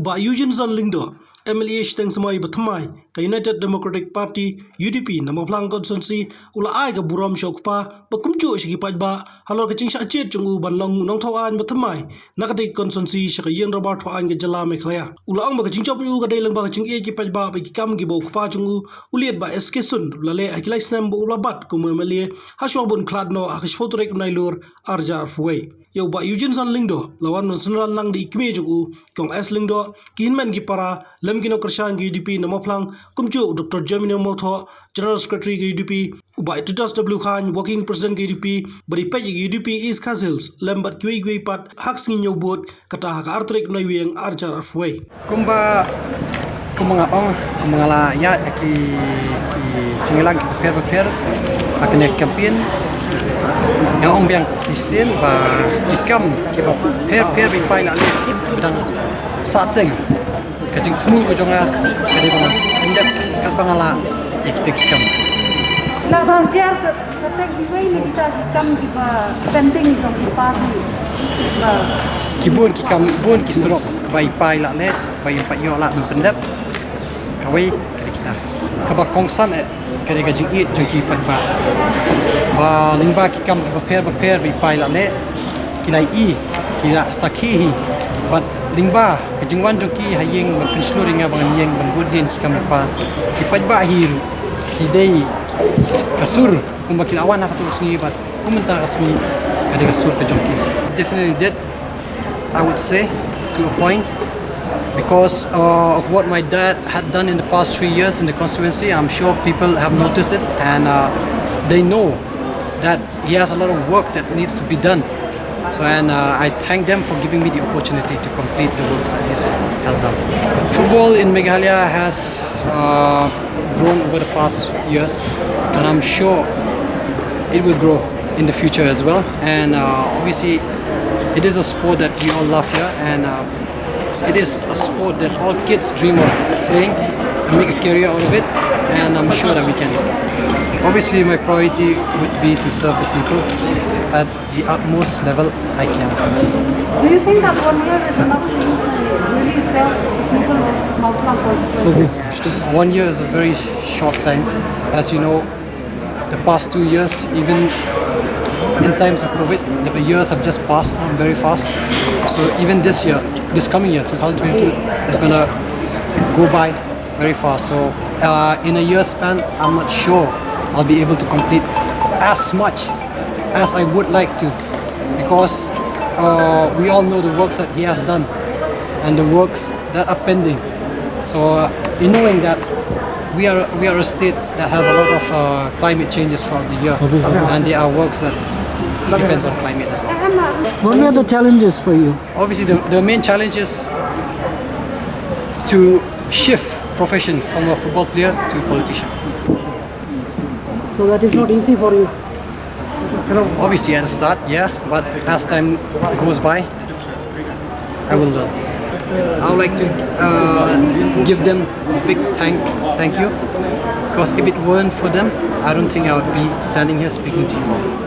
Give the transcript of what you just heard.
Uba Eugene Zanlingdo, MLA Shteng Samai Bathamai, the United Democratic Party, UDP, Namaplang Constituency, Ula Aiga Buram Shokpa, Bakumcho Shikipajba, Halokaching Shachet Chungu Banlong Nongtawan Bathamai, Nakati Constituency, Shakayan Robert Anga Jala Meklaya, Ulang Bakaching Chopu, Gadelang Bakaching Ekipajba, Bakam Gibo Kupachungu, Uliet by Eskesun, Lale Akilais Nambo Ulabat, Kumele, Hashwabun Kladno, Akishfotorek Nailur, Arjar Way. Yo ba Eugene Zanlingdo, lawan nasional lang di Kmejugu, Kong Eslingdo, Kinman Gipara, Lemkino Kershan UDP Namaplang, Kumju Dr. Gemino Moto, General Secretary UDP, Uba Tutas W. Khan, Working President UDP, Bari Pej UDP East Castles, Lembat Kiwi Pat, Haxing Yobot, Kata Artrick Noyang Arjar Way. Kumba kumangaong kumangala ya ki singilang prepare akan campaign yang ong biang sisin ba kikam kiba per ripai la le bidang sateng kajing temu ko jonga kade bang indak kat bangala ya kita kikam la bang jar katek diwai ni kita kikam kiba penting trong party kibun kikam bun kisurok kebai pai la le bai empat yo la pendap kawai kade kita kaba kongsan kade gajing it jengki patba và linh ba kikam prepare ripai la le kilai kila sakhi but linh ba kajingwan jongki hayeng ban pensluringa bang yeng ban godien kikam pa kipat ba hiru kidei kasur kumba kilawan ha katu sngi bat kumentar kasmi kade kasur ka jongki definitely did, I would say, to a point, because of what my dad had done in the past 3 years in the constituency. I'm sure people have noticed it, and they know that he has a lot of work that needs to be done. So, and I thank them for giving me the opportunity to complete the works that he has done. Football in Meghalaya has grown over the past years, and I'm sure it will grow in the future as well. And obviously, it is a sport that we all love here, and it is a sport that all kids dream of playing and make a career out of it, and I'm sure that we can. Obviously, my priority would be to serve the people at the utmost level I can. Do you think that 1 year is enough to really serve people of Namaplang constituency? 1 year is a very short time. As you know, the past 2 years, even in times of COVID, the years have just passed very fast. So even this year, this coming year, 2022, is gonna go by very fast. So in a year's span, I'm not sure I'll be able to complete as much as I would like to, because we all know the works that he has done and the works that are pending. So in knowing that we are a state that has a lot of climate changes throughout the year, and there are works that depends on climate as well. What are the challenges for you? Obviously, the main challenge is to shift profession from a football player to a politician. So that is not easy for you. Obviously, at the start, yeah, but as time goes by, I will learn. I would like to give them a big thank you, because if it weren't for them, I don't think I would be standing here speaking to you all.